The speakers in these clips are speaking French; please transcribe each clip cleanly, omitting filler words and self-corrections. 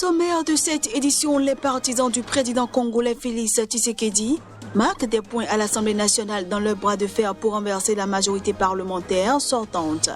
sommaire de cette édition, les partisans du président congolais Félix Tshisekedi marquent des points à l'Assemblée nationale dans leur bras de fer pour renverser la majorité parlementaire sortante.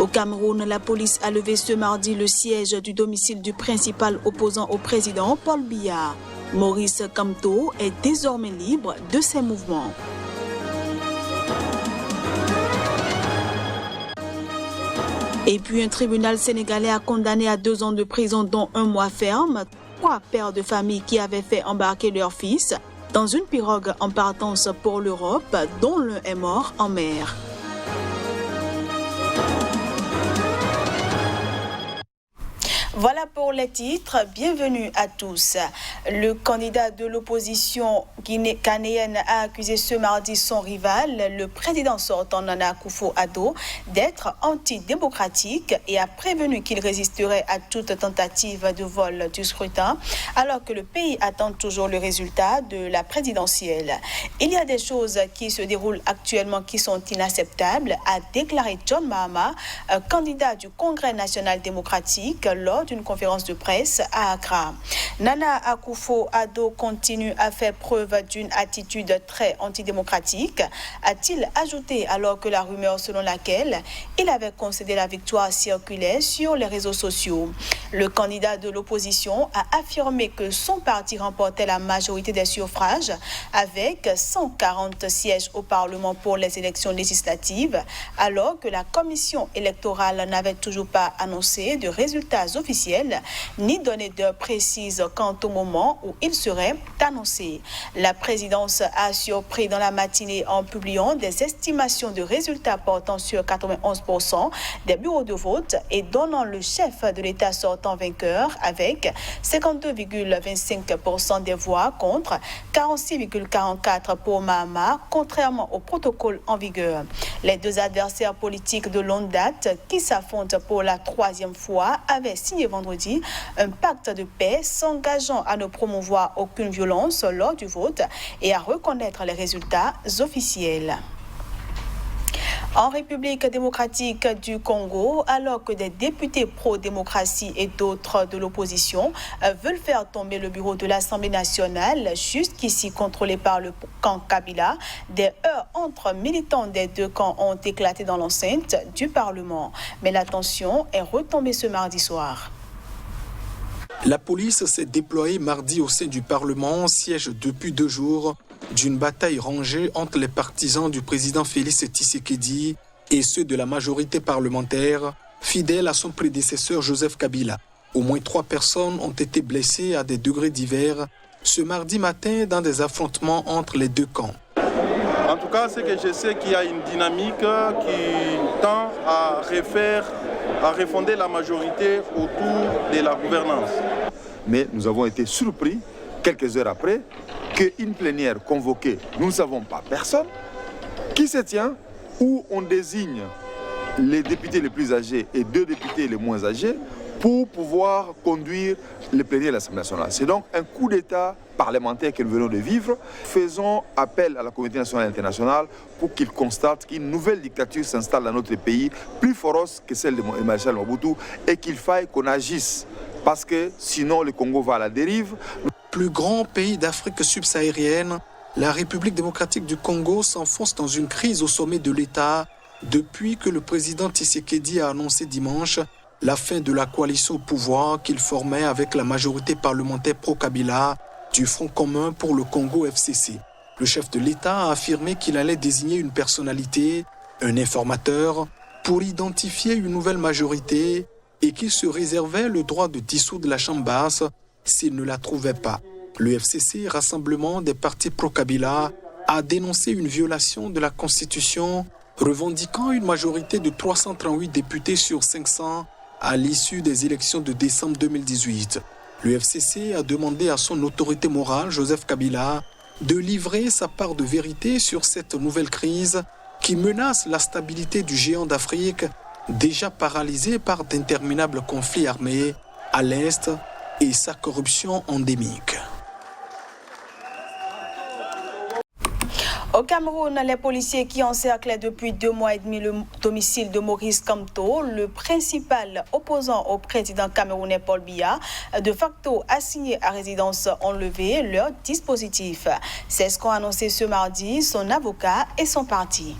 Au Cameroun, la police a levé ce mardi le siège du domicile du principal opposant au président, Paul Biya. Maurice Kamto est désormais libre de ses mouvements. Et puis un tribunal sénégalais a condamné à 2 ans de prison dont 1 mois ferme 3 pères de famille qui avaient fait embarquer leur fils dans une pirogue en partance pour l'Europe, dont l'un est mort en mer. Voilà pour les titres. Bienvenue à tous. Le candidat de l'opposition ghanéenne a accusé ce mardi son rival, le président sortant Nana Akufo-Addo, d'être antidémocratique et a prévenu qu'il résisterait à toute tentative de vol du scrutin, alors que le pays attend toujours le résultat de la présidentielle. Il y a des choses qui se déroulent actuellement qui sont inacceptables, a déclaré John Mahama, candidat du Congrès national démocratique, lors d'une conférence de presse à Accra. Nana Akufo-Addo continue à faire preuve d'une attitude très antidémocratique, a-t-il ajouté, alors que la rumeur selon laquelle il avait concédé la victoire circulait sur les réseaux sociaux. Le candidat de l'opposition a affirmé que son parti remportait la majorité des suffrages avec 140 sièges au Parlement pour les élections législatives, alors que la commission électorale n'avait toujours pas annoncé de résultats officiels ni donné d'heure précise quant au moment où il serait annoncé. La présidence a surpris dans la matinée en publiant des estimations de résultats portant sur 91% des bureaux de vote et donnant le chef de l'État sortant vainqueur avec 52,25% des voix contre 46,44% pour Mahama, contrairement au protocole en vigueur. Les 2 adversaires politiques de longue date qui s'affrontent pour la 3e fois avaient signé vendredi un pacte de paix s'engageant à ne promouvoir aucune violence lors du vote et à reconnaître les résultats officiels. En République démocratique du Congo, alors que des députés pro-démocratie et d'autres de l'opposition veulent faire tomber le bureau de l'Assemblée nationale, jusqu'ici contrôlé par le camp Kabila, des heurts entre militants des 2 camps ont éclaté dans l'enceinte du Parlement. Mais la tension est retombée ce mardi soir. La police s'est déployée mardi au sein du Parlement, siège depuis 2 jours d'une bataille rangée entre les partisans du président Félix Tshisekedi et ceux de la majorité parlementaire, fidèle à son prédécesseur Joseph Kabila. Au moins 3 personnes ont été blessées à des degrés divers ce mardi matin dans des affrontements entre les 2 camps. En tout cas, c'est que je sais qu'il y a une dynamique qui tend à refonder la majorité autour de la gouvernance. Mais nous avons été surpris, quelques heures après, qu'une plénière convoquée, nous ne savons pas personne, qui se tient, où on désigne les députés les plus âgés et 2 députés les moins âgés pour pouvoir conduire les plénières de l'Assemblée nationale. C'est donc un coup d'État parlementaire que nous venons de vivre. Faisons appel à la communauté nationale et internationale pour qu'il constate qu'une nouvelle dictature s'installe dans notre pays, plus féroce que celle de Maréchal Mobutu, et qu'il faille qu'on agisse, parce que sinon le Congo va à la dérive. Plus grand pays d'Afrique subsaharienne, la République démocratique du Congo s'enfonce dans une crise au sommet de l'État depuis que le président Tshisekedi a annoncé dimanche la fin de la coalition au pouvoir qu'il formait avec la majorité parlementaire pro-Kabila du Front commun pour le Congo FCC. Le chef de l'État a affirmé qu'il allait désigner une personnalité, un informateur, pour identifier une nouvelle majorité et qu'il se réservait le droit de dissoudre la Chambre basse s'il ne la trouvait pas. Le FCC, rassemblement des partis pro-Kabila, a dénoncé une violation de la Constitution, revendiquant une majorité de 338 députés sur 500 à l'issue des élections de décembre 2018. Le FCC a demandé à son autorité morale, Joseph Kabila, de livrer sa part de vérité sur cette nouvelle crise qui menace la stabilité du géant d'Afrique, déjà paralysé par d'interminables conflits armés à l'Est et sa corruption endémique. Au Cameroun, les policiers qui encerclaient depuis 2 mois et demi le domicile de Maurice Kamto, le principal opposant au président camerounais Paul Biya, de facto assigné à résidence, ont levé leur dispositif. C'est ce qu'ont annoncé ce mardi son avocat et son parti.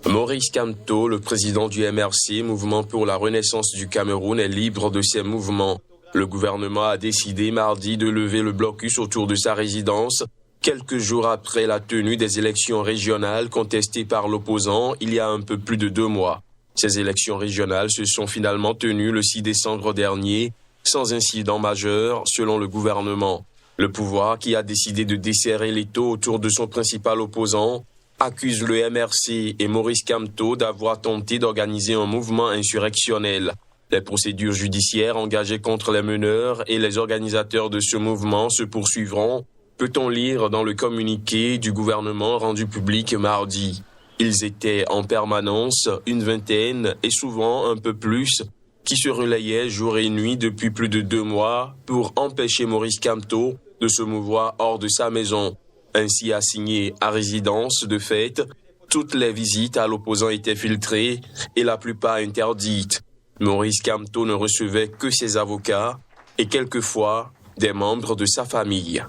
Maurice Kamto, le président du MRC, Mouvement pour la Renaissance du Cameroun, est libre de ses mouvements. Le gouvernement a décidé mardi de lever le blocus autour de sa résidence, quelques jours après la tenue des élections régionales contestées par l'opposant il y a un peu plus de 2 mois. Ces élections régionales se sont finalement tenues le 6 décembre dernier, sans incident majeur selon le gouvernement. Le pouvoir, qui a décidé de desserrer l'étau autour de son principal opposant, accuse le MRC et Maurice Kamto d'avoir tenté d'organiser un mouvement insurrectionnel. Les procédures judiciaires engagées contre les meneurs et les organisateurs de ce mouvement se poursuivront, peut-on lire dans le communiqué du gouvernement rendu public mardi. Ils étaient en permanence, une vingtaine et souvent un peu plus, qui se relayaient jour et nuit depuis plus de 2 mois pour empêcher Maurice Kamto de se mouvoir hors de sa maison. Ainsi assigné à résidence, de fait, toutes les visites à l'opposant étaient filtrées et la plupart interdites. Maurice Kamto ne recevait que ses avocats et quelquefois des membres de sa famille.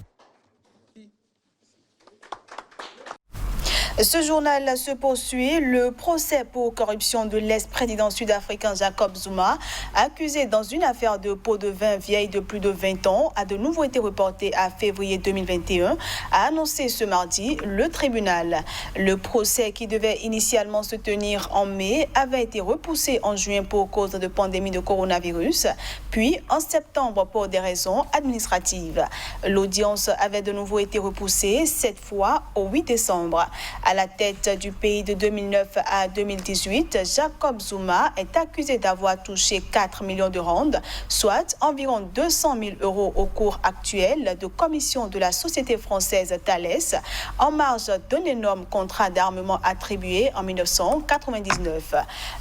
Ce journal se poursuit. Le procès pour corruption de l'ex-président sud-africain Jacob Zuma, accusé dans une affaire de pots de vin vieille de plus de 20 ans, a de nouveau été reporté à février 2021, a annoncé ce mardi le tribunal. Le procès, qui devait initialement se tenir en mai, avait été repoussé en juin pour cause de pandémie de coronavirus, puis en septembre pour des raisons administratives. L'audience avait de nouveau été repoussée, cette fois au 8 décembre. À la tête du pays de 2009 à 2018, Jacob Zuma est accusé d'avoir touché 4 millions de rands, soit environ 200 000 € au cours actuel de commission de la société française Thales, en marge d'un énorme contrat d'armement attribué en 1999.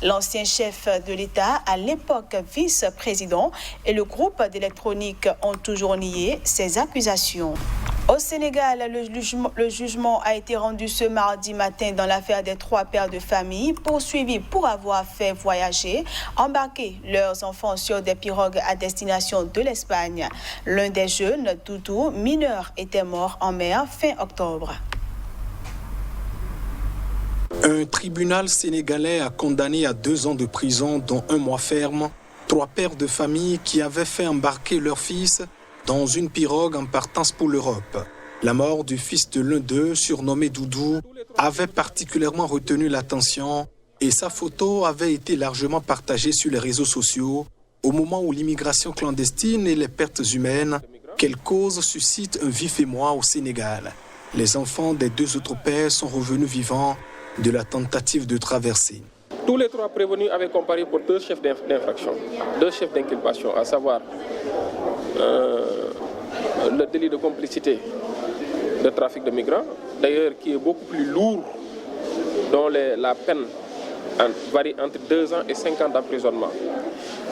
L'ancien chef de l'État, à l'époque vice-président, et le groupe d'électronique ont toujours nié ces accusations. Au Sénégal, le jugement a été rendu ce mardi matin dans l'affaire des 3 pères de famille poursuivis pour avoir fait voyager, embarquer leurs enfants sur des pirogues à destination de l'Espagne. L'un des jeunes, Doudou, mineur, était mort en mer fin octobre. Un tribunal sénégalais a condamné à 2 ans de prison, dont 1 mois ferme, 3 pères de famille qui avaient fait embarquer leur fils dans une pirogue en partance pour l'Europe. La mort du fils de l'un d'eux, surnommé Doudou, avait particulièrement retenu l'attention et sa photo avait été largement partagée sur les réseaux sociaux au moment où l'immigration clandestine et les pertes humaines qu'elle cause suscitent un vif émoi au Sénégal. Les enfants des 2 autres pères sont revenus vivants de la tentative de traversée. Tous les 3 prévenus avaient comparé pour 2 chefs d'infraction, 2 chefs d'inculpation, à savoir le délit de complicité de trafic de migrants, d'ailleurs qui est beaucoup plus lourd, dont la peine varie entre 2 ans et 5 ans d'emprisonnement.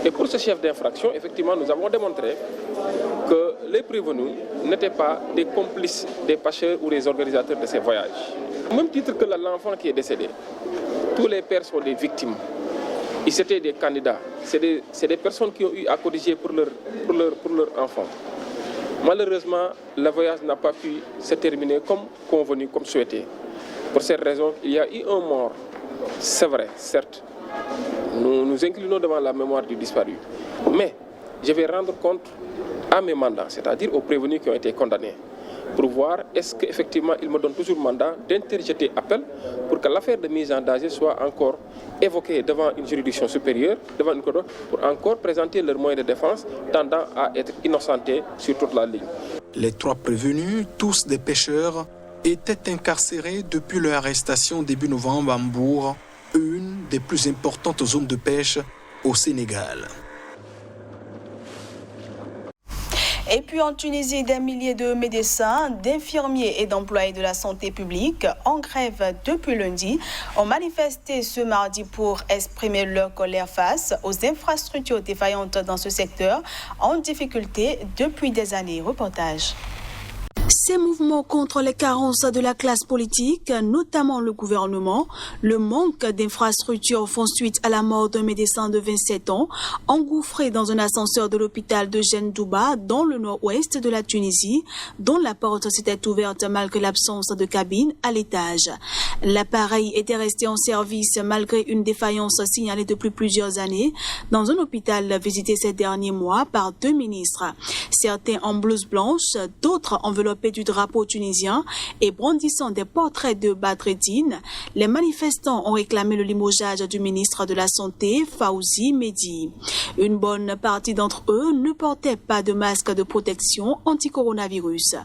Et pour ce chef d'infraction, effectivement, nous avons démontré que les prévenus n'étaient pas des complices des pêcheurs ou des organisateurs de ces voyages. Au même titre que l'enfant qui est décédé, tous les pères sont des victimes. Ils étaient des candidats. C'est des personnes qui ont eu à corriger pour leur enfant. Malheureusement, le voyage n'a pas pu se terminer comme convenu, comme souhaité. Pour cette raison, il y a eu un mort. C'est vrai, certes. Nous nous inclinons devant la mémoire du disparu. Mais je vais rendre compte à mes mandats, c'est-à-dire aux prévenus qui ont été condamnés, pour voir est-ce qu'effectivement ils me donnent toujours mandat d'interjeter appel pour que l'affaire de mise en danger soit encore évoquée devant une juridiction supérieure, devant une cour, pour encore présenter leurs moyens de défense tendant à être innocentés sur toute la ligne. Les 3 prévenus, tous des pêcheurs, étaient incarcérés depuis leur arrestation début novembre à Mbour, une des plus importantes zones de pêche au Sénégal. Et puis en Tunisie, des milliers de médecins, d'infirmiers et d'employés de la santé publique en grève depuis lundi ont manifesté ce mardi pour exprimer leur colère face aux infrastructures défaillantes dans ce secteur en difficulté depuis des années. Reportage. Ces mouvements contre les carences de la classe politique, notamment le gouvernement, le manque d'infrastructures font suite à la mort d'un médecin de 27 ans, engouffré dans un ascenseur de l'hôpital de Gendouba, dans le nord-ouest de la Tunisie, dont la porte s'était ouverte malgré l'absence de cabine à l'étage. L'appareil était resté en service malgré une défaillance signalée depuis plusieurs années dans un hôpital visité ces derniers mois par 2 ministres. Certains en blouse blanche, d'autres enveloppés du drapeau tunisien et brandissant des portraits de Badreddine, les manifestants ont réclamé le limogeage du ministre de la Santé, Fawzi Mehdi. Une bonne partie d'entre eux ne portaient pas de masque de protection anti-coronavirus.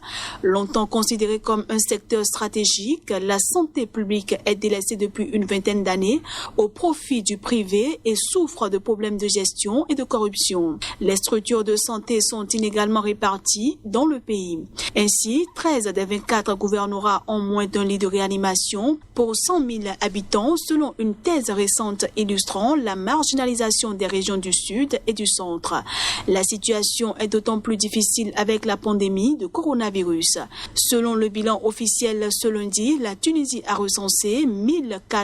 Longtemps considéré comme un secteur stratégique, la santé publique est délaissée depuis une vingtaine d'années au profit du privé et souffre de problèmes de gestion et de corruption. Les structures de santé sont inégalement réparties dans le pays. Ainsi, 13 des 24 gouvernorats ont moins d'un lit de réanimation pour 100 000 habitants, selon une thèse récente illustrant la marginalisation des régions du Sud et du Centre. La situation est d'autant plus difficile avec la pandémie de coronavirus. Selon le bilan officiel ce lundi, la Tunisie a recensé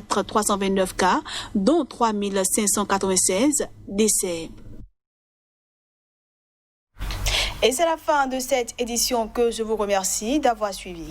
329 cas, dont 596 décès. Et c'est la fin de cette édition que je vous remercie d'avoir suivi.